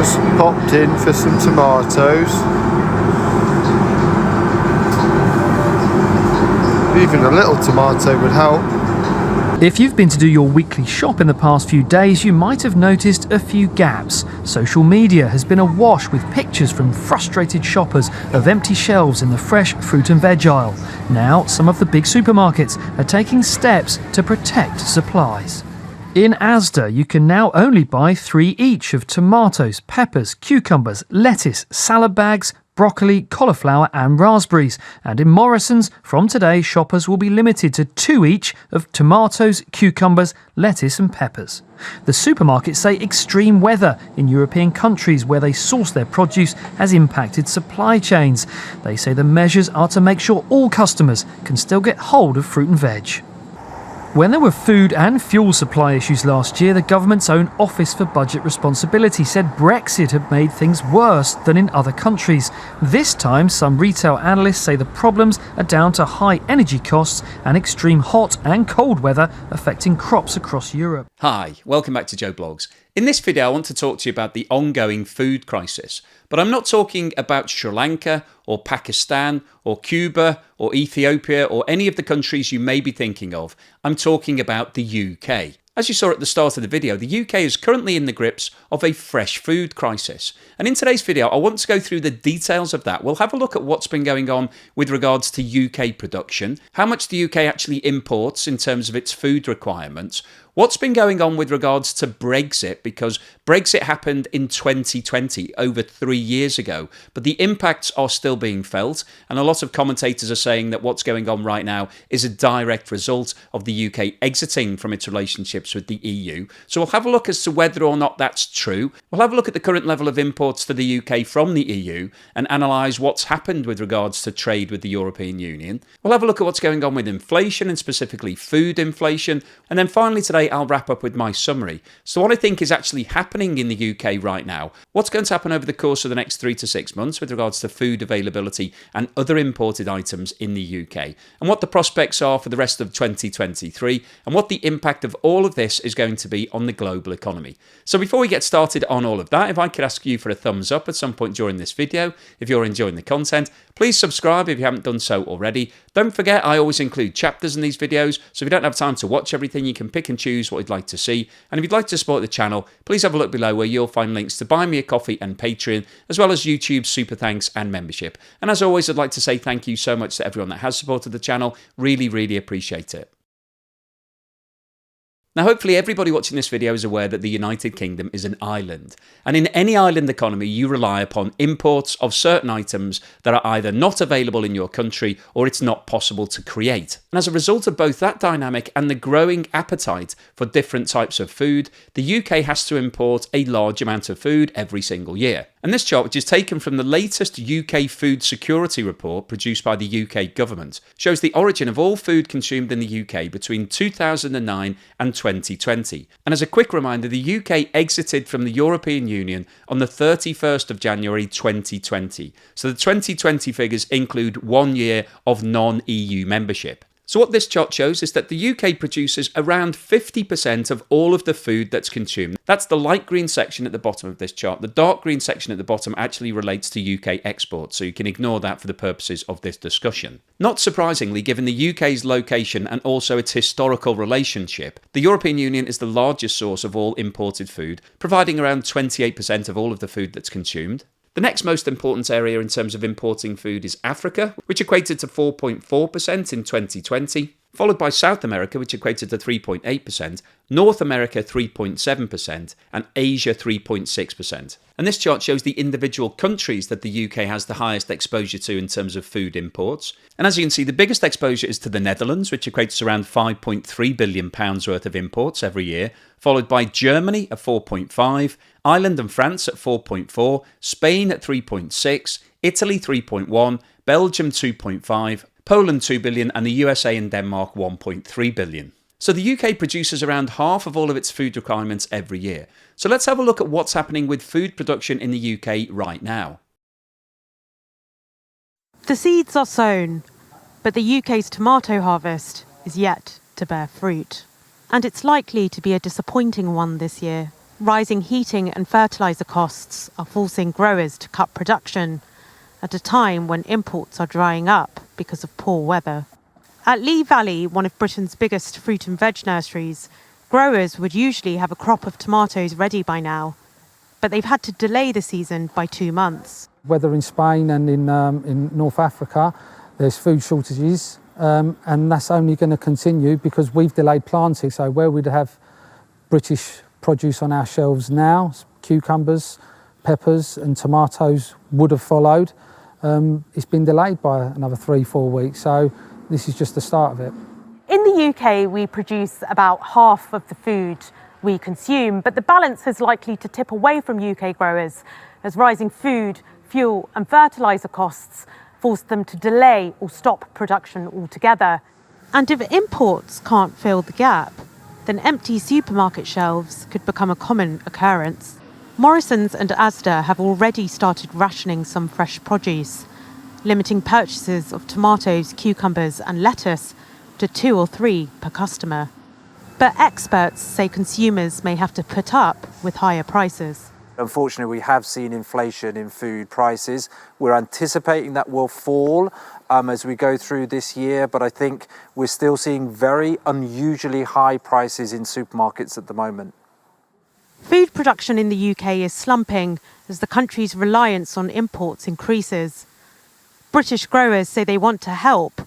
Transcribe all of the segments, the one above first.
Just popped in for some tomatoes. Even a little tomato would help. If you've been to do your weekly shop in the past few days, you might have noticed a few gaps. Social media has been awash with pictures from frustrated shoppers of empty shelves in the fresh fruit and veg aisle. Now, some of the big supermarkets are taking steps to protect supplies. In Asda, you can now only buy 3 each of tomatoes, peppers, cucumbers, lettuce, salad bags, broccoli, cauliflower and raspberries. And in Morrison's, from today, shoppers will be limited to 2 each of tomatoes, cucumbers, lettuce and peppers. The supermarkets say extreme weather in European countries where they source their produce has impacted supply chains. They say the measures are to make sure all customers can still get hold of fruit and veg. When there were food and fuel supply issues last year, the government's own Office for Budget Responsibility said Brexit had made things worse than in other countries. This time, some retail analysts say the problems are down to high energy costs and extreme hot and cold weather affecting crops across Europe. Hi, welcome back to Joe Blogs. In this video, I want to talk to you about the ongoing food crisis. But I'm not talking about Sri Lanka or Pakistan or Cuba or Ethiopia or any of the countries you may be thinking of. I'm talking about the UK. As you saw at the start of the video, the UK is currently in the grips of a fresh food crisis. And in today's video, I want to go through the details of that. We'll have a look at what's been going on with regards to UK production, how much the UK actually imports in terms of its food requirements, what's been going on with regards to Brexit, because Brexit happened in 2020, over 3 years ago, but the impacts are still being felt, and a lot of commentators are saying that what's going on right now is a direct result of the UK exiting from its relationships with the EU. So we'll have a look as to whether or not that's true. We'll have a look at the current level of imports to the UK from the EU and analyse what's happened with regards to trade with the European Union. We'll have a look at what's going on with inflation and specifically food inflation, and then finally today I'll wrap up with my summary. So what I think is actually happening in the UK right now, what's going to happen over the course of the next 3 to 6 months with regards to food availability and other imported items in the UK, and what the prospects are for the rest of 2023, and what the impact of all of this is going to be on the global economy. So before we get started on all of that, if I could ask you for a thumbs up at some point during this video, if you're enjoying the content, please subscribe if you haven't done so already. Don't forget, I always include chapters in these videos, so if you don't have time to watch everything, you can pick and choose what you'd like to see. And if you'd like to support the channel, please have a look below where you'll find links to Buy Me a Coffee and Patreon, as well as YouTube's Super Thanks and membership. And as always, I'd like to say thank you so much to everyone that has supported the channel. Really, really appreciate it. Now, hopefully everybody watching this video is aware that the United Kingdom is an island. And in any island economy, you rely upon imports of certain items that are either not available in your country or it's not possible to create. And as a result of both that dynamic and the growing appetite for different types of food, the UK has to import a large amount of food every single year. And this chart, which is taken from the latest UK food security report produced by the UK government, shows the origin of all food consumed in the UK between 2009 and 2020. And as a quick reminder, the UK exited from the European Union on the 31st of January 2020. So the 2020 figures include 1 year of non-EU membership. So what this chart shows is that the UK produces around 50% of all of the food that's consumed. That's the light green section at the bottom of this chart. The dark green section at the bottom actually relates to UK exports, so you can ignore that for the purposes of this discussion. Not surprisingly, given the UK's location and also its historical relationship, the European Union is the largest source of all imported food, providing around 28% of all of the food that's consumed. The next most important area in terms of importing food is Africa, which equated to 4.4% in 2020, followed by South America, which equated to 3.8%, North America 3.7%, and Asia 3.6%. And this chart shows the individual countries that the UK has the highest exposure to in terms of food imports. And as you can see, the biggest exposure is to the Netherlands, which equates to around £5.3 billion worth of imports every year, followed by Germany at 4.5, Ireland and France at 4.4, Spain at 3.6, Italy 3.1, Belgium 2.5, Poland 2 billion, and the USA and Denmark 1.3 billion. So the UK produces around half of all of its food requirements every year. So let's have a look at what's happening with food production in the UK right now. The seeds are sown, but the UK's tomato harvest is yet to bear fruit. And it's likely to be a disappointing one this year. Rising heating and fertiliser costs are forcing growers to cut production at a time when imports are drying up because of poor weather. At Lee Valley, one of Britain's biggest fruit and veg nurseries, growers would usually have a crop of tomatoes ready by now, but they've had to delay the season by 2 months. Whether in Spain and in North Africa, there's food shortages, and that's only going to continue because we've delayed planting. So where we'd have British produce on our shelves now, cucumbers, peppers and tomatoes would have followed. It's been delayed by another 3-4 weeks, so this is just the start of it. In the UK, we produce about half of the food we consume, but the balance is likely to tip away from UK growers as rising food, fuel and fertiliser costs force them to delay or stop production altogether. And if imports can't fill the gap, then empty supermarket shelves could become a common occurrence. Morrisons and Asda have already started rationing some fresh produce, limiting purchases of tomatoes, cucumbers and lettuce to 2 or 3 per customer. But experts say consumers may have to put up with higher prices. Unfortunately, we have seen inflation in food prices. We're anticipating that will fall as we go through this year, but I think we're still seeing very unusually high prices in supermarkets at the moment. Food production in the UK is slumping as the country's reliance on imports increases. British growers say they want to help,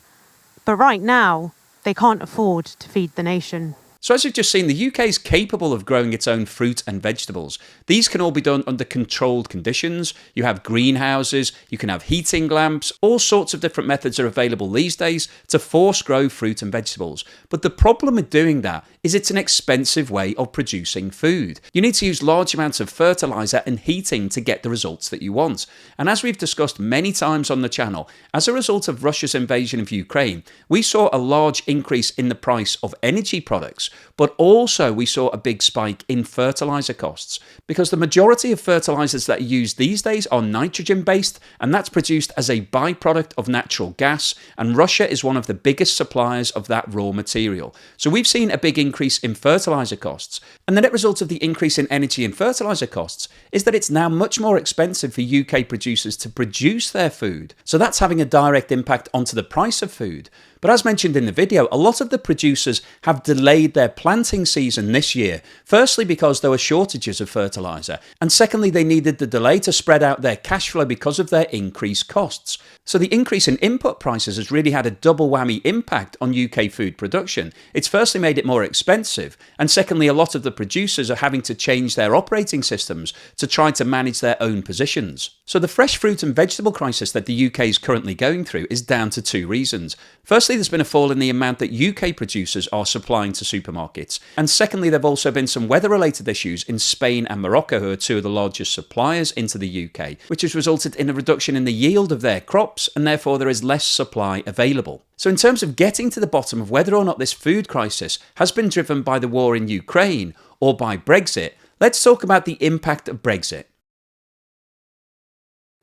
but right now they can't afford to feed the nation. So as you've just seen, the UK is capable of growing its own fruit and vegetables. These can all be done under controlled conditions. You have greenhouses, you can have heating lamps, all sorts of different methods are available these days to force grow fruit and vegetables. But the problem with doing that is it's an expensive way of producing food. You need to use large amounts of fertiliser and heating to get the results that you want. And as we've discussed many times on the channel, as a result of Russia's invasion of Ukraine, we saw a large increase in the price of energy products. But also we saw a big spike in fertiliser costs because the majority of fertilisers that are used these days are nitrogen based, and that's produced as a byproduct of natural gas, and Russia is one of the biggest suppliers of that raw material. So we've seen a big increase in fertiliser costs, and the net result of the increase in energy and fertiliser costs is that it's now much more expensive for UK producers to produce their food. So that's having a direct impact onto the price of food. But as mentioned in the video, a lot of the producers have delayed their planting season this year. Firstly, because there were shortages of fertiliser, and secondly, they needed the delay to spread out their cash flow because of their increased costs. So the increase in input prices has really had a double whammy impact on UK food production. It's firstly made it more expensive, and secondly, a lot of the producers are having to change their operating systems to try to manage their own positions. So the fresh fruit and vegetable crisis that the UK is currently going through is down to 2 reasons. Firstly, there's been a fall in the amount that UK producers are supplying to supermarkets. And secondly, there have also been some weather-related issues in Spain and Morocco, who are 2 of the largest suppliers into the UK, which has resulted in a reduction in the yield of their crops, and therefore there is less supply available. So in terms of getting to the bottom of whether or not this food crisis has been driven by the war in Ukraine or by Brexit, let's talk about the impact of Brexit.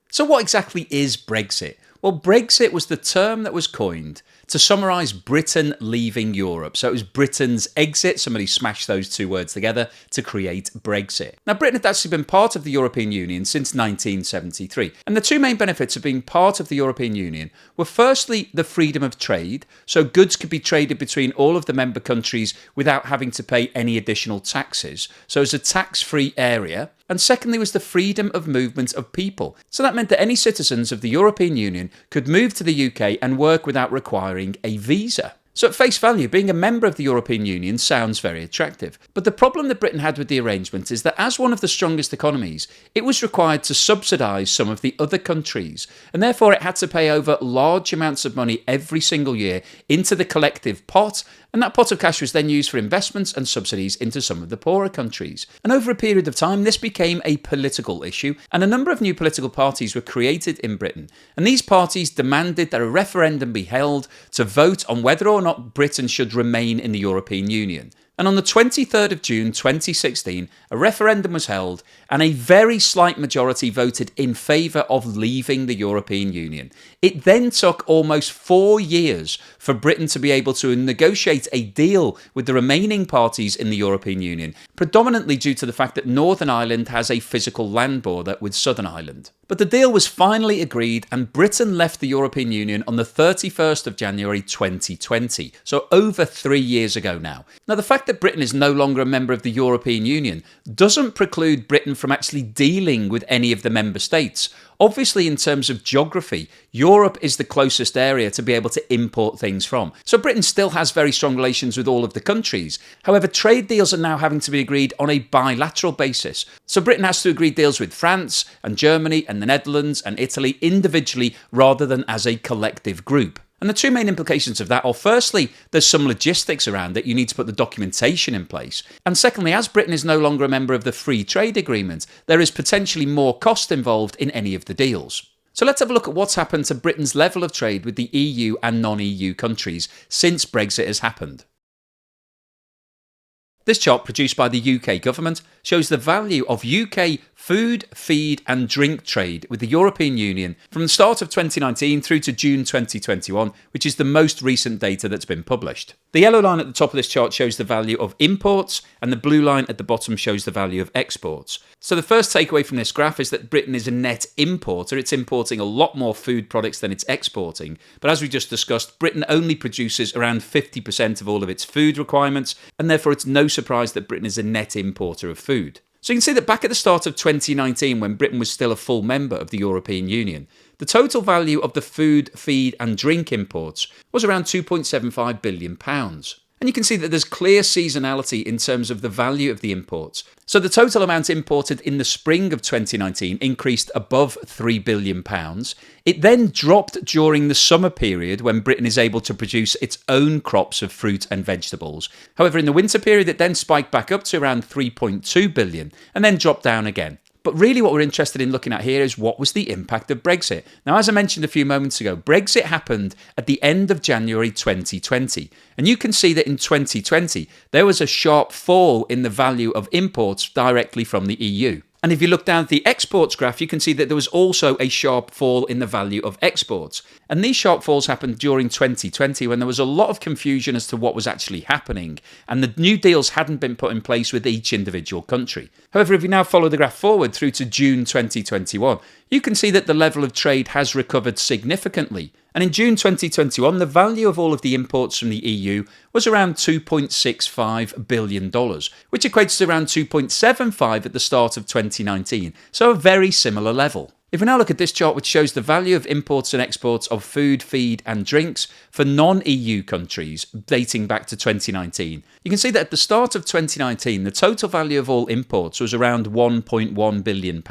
So what exactly is Brexit? Well, Brexit was the term that was coined to summarise Britain leaving Europe. So it was Britain's exit. Somebody smashed those 2 words together to create Brexit. Now, Britain had actually been part of the European Union since 1973. And the 2 main benefits of being part of the European Union were firstly the freedom of trade. So goods could be traded between all of the member countries without having to pay any additional taxes. So it was a tax-free area. And secondly was the freedom of movement of people. So that meant that any citizens of the European Union could move to the UK and work without requiring a visa. So at face value, being a member of the European Union sounds very attractive. But the problem that Britain had with the arrangement is that as one of the strongest economies, it was required to subsidise some of the other countries. And therefore it had to pay over large amounts of money every single year into the collective pot. And that pot of cash was then used for investments and subsidies into some of the poorer countries. And over a period of time, this became a political issue, and a number of new political parties were created in Britain. And these parties demanded that a referendum be held to vote on whether or not Britain should remain in the European Union. And on the 23rd of June 2016, a referendum was held and a very slight majority voted in favour of leaving the European Union. It then took almost 4 years for Britain to be able to negotiate a deal with the remaining parties in the European Union, predominantly due to the fact that Northern Ireland has a physical land border with Southern Ireland. But the deal was finally agreed and Britain left the European Union on the 31st of January 2020, so over 3 years ago now. Now, the fact that Britain is no longer a member of the European Union doesn't preclude Britain from actually dealing with any of the member states. Obviously, in terms of geography, Europe is the closest area to be able to import things from. So Britain still has very strong relations with all of the countries. However, trade deals are now having to be agreed on a bilateral basis. So Britain has to agree deals with France and Germany and the Netherlands and Italy individually rather than as a collective group. And the two main implications of that are, firstly, there's some logistics around that you need to put the documentation in place. And secondly, as Britain is no longer a member of the free trade agreement, there is potentially more cost involved in any of the deals. So let's have a look at what's happened to Britain's level of trade with the EU and non-EU countries since Brexit has happened. This chart, produced by the UK government, shows the value of UK food, feed and drink trade with the European Union from the start of 2019 through to June 2021, which is the most recent data that's been published. The yellow line at the top of this chart shows the value of imports, and the blue line at the bottom shows the value of exports. So the first takeaway from this graph is that Britain is a net importer. It's importing a lot more food products than it's exporting. But as we just discussed, Britain only produces around 50% of all of its food requirements, and therefore it's no surprise that Britain is a net importer of food. So you can see that back at the start of 2019, when Britain was still a full member of the European Union, the total value of the food, feed and drink imports was around £2.75 billion. And you can see that there's clear seasonality in terms of the value of the imports. So the total amount imported in the spring of 2019 increased above £3 billion. It then dropped during the summer period when Britain is able to produce its own crops of fruit and vegetables. However, in the winter period, it then spiked back up to around £3.2 billion and then dropped down again. But really what we're interested in looking at here is what was the impact of Brexit. Now, as I mentioned a few moments ago, Brexit happened at the end of January 2020. And you can see that in 2020, there was a sharp fall in the value of imports directly from the EU. And if you look down at the exports graph, you can see that there was also a sharp fall in the value of exports. And these sharp falls happened during 2020 when there was a lot of confusion as to what was actually happening, and the new deals hadn't been put in place with each individual country. However, if you now follow the graph forward through to June 2021, you can see that the level of trade has recovered significantly. And in June 2021, the value of all of the imports from the EU was around $2.65 billion, which equates to around 2.75 at the start of 2019, so a very similar level. If we now look at this chart, which shows the value of imports and exports of food, feed and drinks for non-EU countries dating back to 2019, you can see that at the start of 2019, the total value of all imports was around £1.1 billion.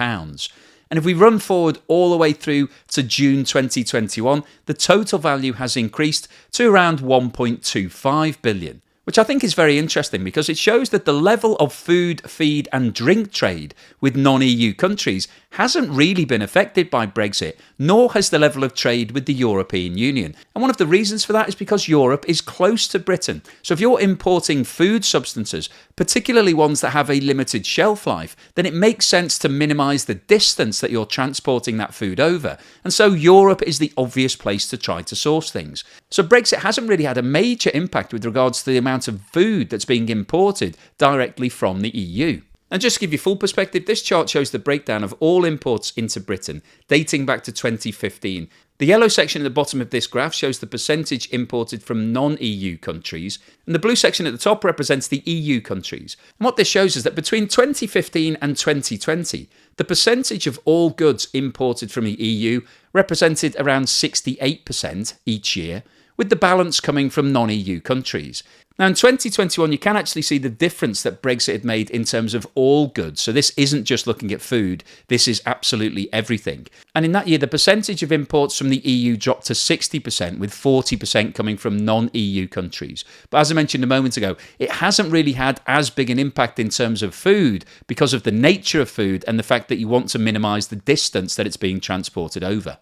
And if we run forward all the way through to June 2021, the total value has increased to around 1.25 billion, which I think is very interesting because it shows that the level of food, feed and drink trade with non-EU countries hasn't really been affected by Brexit, nor has the level of trade with the European Union. And one of the reasons for that is because Europe is close to Britain. So if you're importing food substances, particularly ones that have a limited shelf life, then it makes sense to minimise the distance that you're transporting that food over. And so Europe is the obvious place to try to source things. So Brexit hasn't really had a major impact with regards to the amount of food that's being imported directly from the EU. And just to give you full perspective, this chart shows the breakdown of all imports into Britain dating back to 2015. The yellow section at the bottom of this graph shows the percentage imported from non-EU countries, and the blue section at the top represents the EU countries. And what this shows is that between 2015 and 2020, the percentage of all goods imported from the EU represented around 68% each year, with the balance coming from non-EU countries. Now in 2021, you can actually see the difference that Brexit had made in terms of all goods. So this isn't just looking at food, this is absolutely everything. And in that year, the percentage of imports from the EU dropped to 60%, with 40% coming from non-EU countries. But as I mentioned a moment ago, it hasn't really had as big an impact in terms of food because of the nature of food and the fact that you want to minimise the distance that it's being transported over.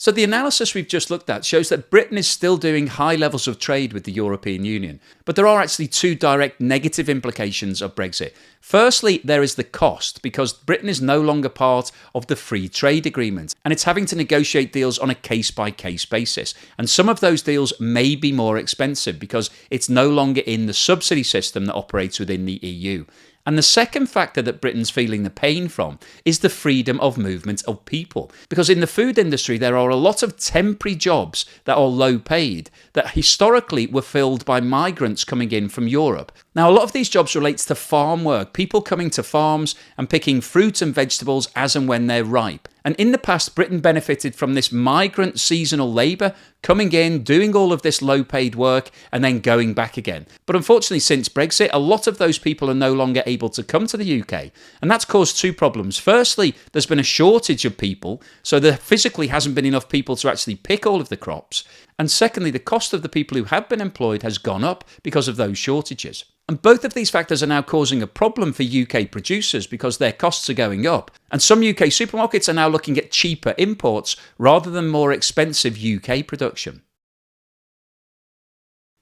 So the analysis we've just looked at shows that Britain is still doing high levels of trade with the European Union, but there are actually two direct negative implications of Brexit. Firstly, there is the cost, because Britain is no longer part of the free trade agreement, and it's having to negotiate deals on a case-by-case basis. And some of those deals may be more expensive because it's no longer in the subsidy system that operates within the EU. And the second factor that Britain's feeling the pain from is the freedom of movement of people. Because in the food industry, there are a lot of temporary jobs that are low paid that historically were filled by migrants coming in from Europe. Now, a lot of these jobs relates to farm work, people coming to farms and picking fruits and vegetables as and when they're ripe. And in the past, Britain benefited from this migrant seasonal labour coming in, doing all of this low-paid work, and then going back again. But unfortunately, since Brexit, a lot of those people are no longer able to come to the UK. And that's caused two problems. Firstly, there's been a shortage of people, so there physically hasn't been enough people to actually pick all of the crops. And secondly, the cost of the people who have been employed has gone up because of those shortages. And both of these factors are now causing a problem for UK producers because their costs are going up. And some UK supermarkets are now looking at cheaper imports rather than more expensive UK production.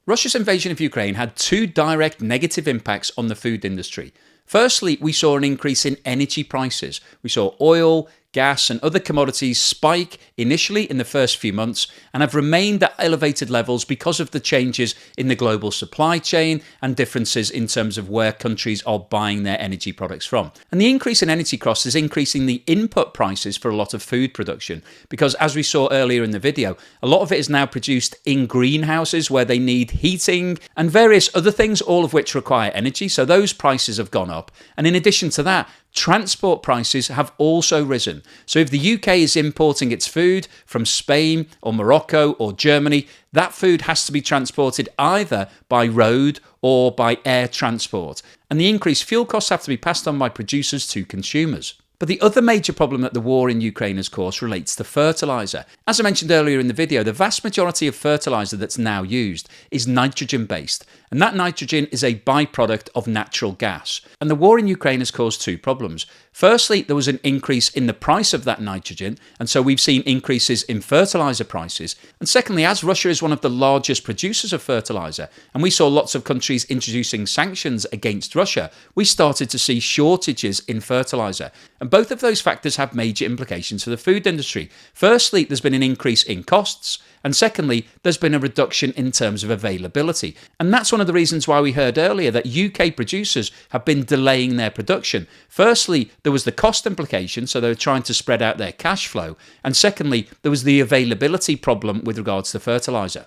Russia's invasion of Ukraine had two direct negative impacts on the food industry. Firstly, we saw an increase in energy prices. We saw oil, gas and other commodities spike initially in the first few months and have remained at elevated levels because of the changes in the global supply chain and differences in terms of where countries are buying their energy products from. And the increase in energy costs is increasing the input prices for a lot of food production because, as we saw earlier in the video, a lot of it is now produced in greenhouses where they need heating and various other things, all of which require energy. So those prices have gone up. And in addition to that, transport prices have also risen. So if the UK is importing its food from Spain or Morocco or Germany, that food has to be transported either by road or by air transport. And the increased fuel costs have to be passed on by producers to consumers. But the other major problem that the war in Ukraine has caused relates to fertiliser. As I mentioned earlier in the video, the vast majority of fertiliser that's now used is nitrogen-based, and that nitrogen is a byproduct of natural gas. And the war in Ukraine has caused two problems. Firstly, there was an increase in the price of that nitrogen, and so we've seen increases in fertiliser prices. And secondly, as Russia is one of the largest producers of fertiliser, and we saw lots of countries introducing sanctions against Russia, we started to see shortages in fertiliser. And both of those factors have major implications for the food industry. Firstly, there's been an increase in costs, and secondly, there's been a reduction in terms of availability. And that's one of the reasons why we heard earlier that UK producers have been delaying their production. Firstly, there was the cost implication, so they were trying to spread out their cash flow. And secondly, there was the availability problem with regards to fertiliser.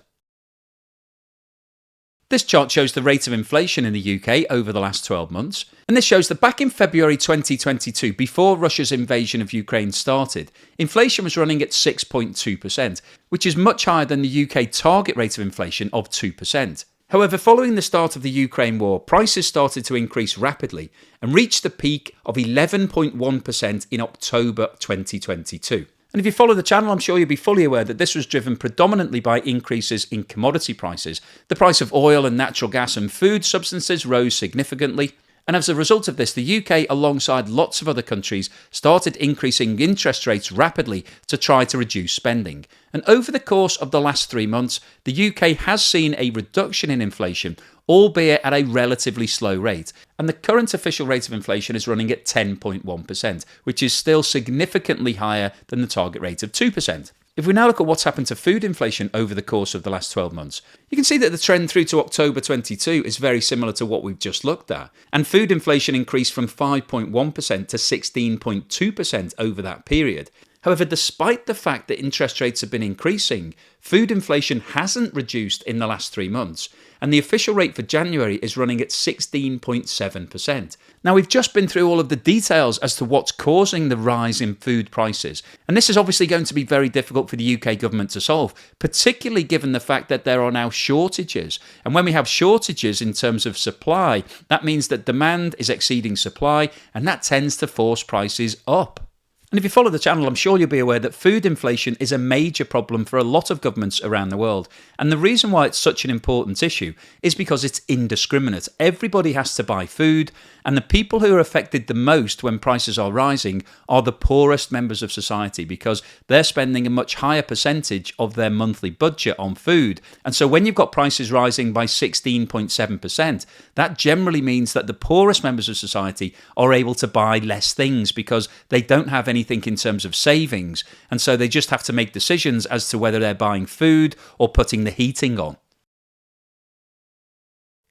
This chart shows the rate of inflation in the UK over the last 12 months. And this shows that back in February 2022, before Russia's invasion of Ukraine started, inflation was running at 6.2%, which is much higher than the UK target rate of inflation of 2%. However, following the start of the Ukraine war, prices started to increase rapidly and reached the peak of 11.1% in October 2022. And if you follow the channel, I'm sure you'll be fully aware that this was driven predominantly by increases in commodity prices. The price of oil and natural gas and food substances rose significantly. And as a result of this, the UK, alongside lots of other countries, started increasing interest rates rapidly to try to reduce spending. And over the course of the last 3 months, the UK has seen a reduction in inflation, albeit at a relatively slow rate. And the current official rate of inflation is running at 10.1%, which is still significantly higher than the target rate of 2%. If we now look at what's happened to food inflation over the course of the last 12 months, you can see that the trend through to October 22 is very similar to what we've just looked at. And food inflation increased from 5.1% to 16.2% over that period. However, despite the fact that interest rates have been increasing, food inflation hasn't reduced in the last 3 months, and the official rate for January is running at 16.7%. Now, we've just been through all of the details as to what's causing the rise in food prices, and this is obviously going to be very difficult for the UK government to solve, particularly given the fact that there are now shortages. And when we have shortages in terms of supply, that means that demand is exceeding supply, and that tends to force prices up. And if you follow the channel, I'm sure you'll be aware that food inflation is a major problem for a lot of governments around the world. And the reason why it's such an important issue is because it's indiscriminate. Everybody has to buy food, and the people who are affected the most when prices are rising are the poorest members of society, because they're spending a much higher percentage of their monthly budget on food. And so when you've got prices rising by 16.7%, that generally means that the poorest members of society are able to buy less things because they don't have anything in terms of savings, and so they just have to make decisions as to whether they're buying food or putting the heating on.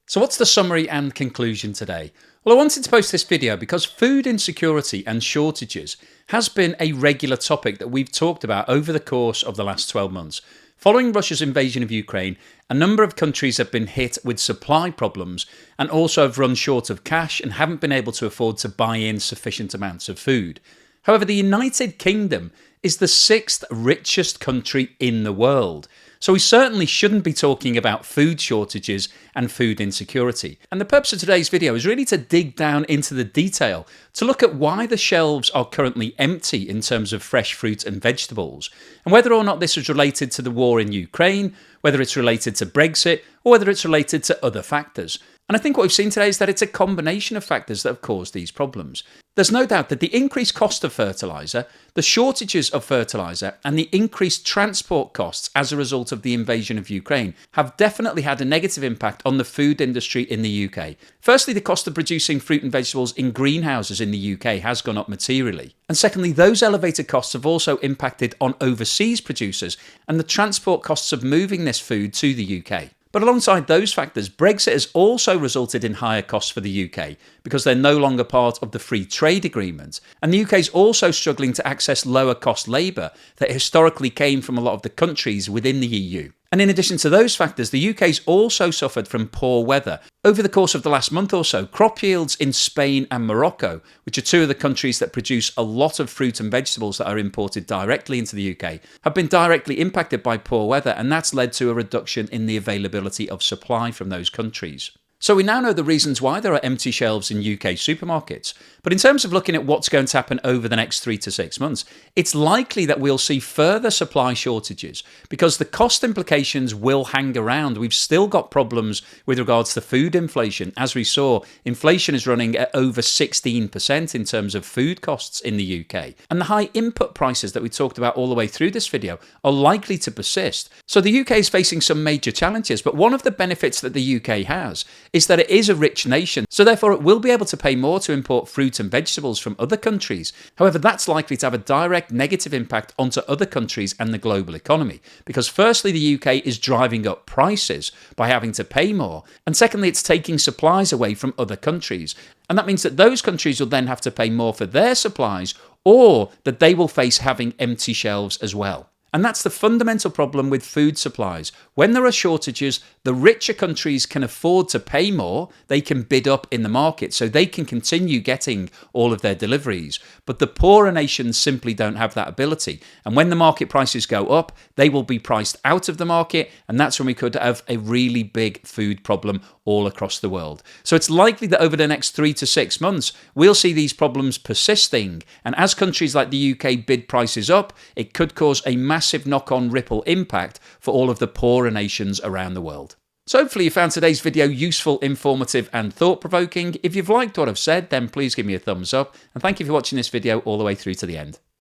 So what's the summary and conclusion today? Well, I wanted to post this video because food insecurity and shortages has been a regular topic that we've talked about over the course of the last 12 months. Following Russia's invasion of Ukraine, a number of countries have been hit with supply problems and also have run short of cash and haven't been able to afford to buy in sufficient amounts of food. However, the United Kingdom is the 6th richest country in the world. So we certainly shouldn't be talking about food shortages and food insecurity. And the purpose of today's video is really to dig down into the detail, to look at why the shelves are currently empty in terms of fresh fruit and vegetables, and whether or not this is related to the war in Ukraine, whether it's related to Brexit, or whether it's related to other factors. And I think what we've seen today is that it's a combination of factors that have caused these problems. There's no doubt that the increased cost of fertiliser, the shortages of fertiliser, and the increased transport costs as a result of the invasion of Ukraine have definitely had a negative impact on the food industry in the UK. Firstly, the cost of producing fruit and vegetables in greenhouses in the UK has gone up materially. And secondly, those elevated costs have also impacted on overseas producers and the transport costs of moving this food to the UK. But alongside those factors, Brexit has also resulted in higher costs for the UK because they're no longer part of the free trade agreement. And the UK is also struggling to access lower cost labour that historically came from a lot of the countries within the EU. And in addition to those factors, the UK's also suffered from poor weather. Over the course of the last month or so, crop yields in Spain and Morocco, which are two of the countries that produce a lot of fruit and vegetables that are imported directly into the UK, have been directly impacted by poor weather, and that's led to a reduction in the availability of supply from those countries. So we now know the reasons why there are empty shelves in UK supermarkets. But in terms of looking at what's going to happen over the next 3 to 6 months, it's likely that we'll see further supply shortages because the cost implications will hang around. We've still got problems with regards to food inflation. As we saw, inflation is running at over 16% in terms of food costs in the UK. And the high input prices that we talked about all the way through this video are likely to persist. So the UK is facing some major challenges, but one of the benefits that the UK has is that it is a rich nation, so therefore it will be able to pay more to import fruit and vegetables from other countries. However, that's likely to have a direct negative impact onto other countries and the global economy, because firstly, the UK is driving up prices by having to pay more, and secondly, it's taking supplies away from other countries. And that means that those countries will then have to pay more for their supplies, or that they will face having empty shelves as well. And that's the fundamental problem with food supplies. When there are shortages, the richer countries can afford to pay more. They can bid up in the market, so they can continue getting all of their deliveries. But the poorer nations simply don't have that ability. And when the market prices go up, they will be priced out of the market. And that's when we could have a really big food problem all across the world. So it's likely that over the next 3 to 6 months, we'll see these problems persisting. And as countries like the UK bid prices up, it could cause a massive knock-on ripple impact for all of the poorer nations around the world. So hopefully you found today's video useful, informative and thought-provoking. If you've liked what I've said, then please give me a thumbs up. And thank you for watching this video all the way through to the end.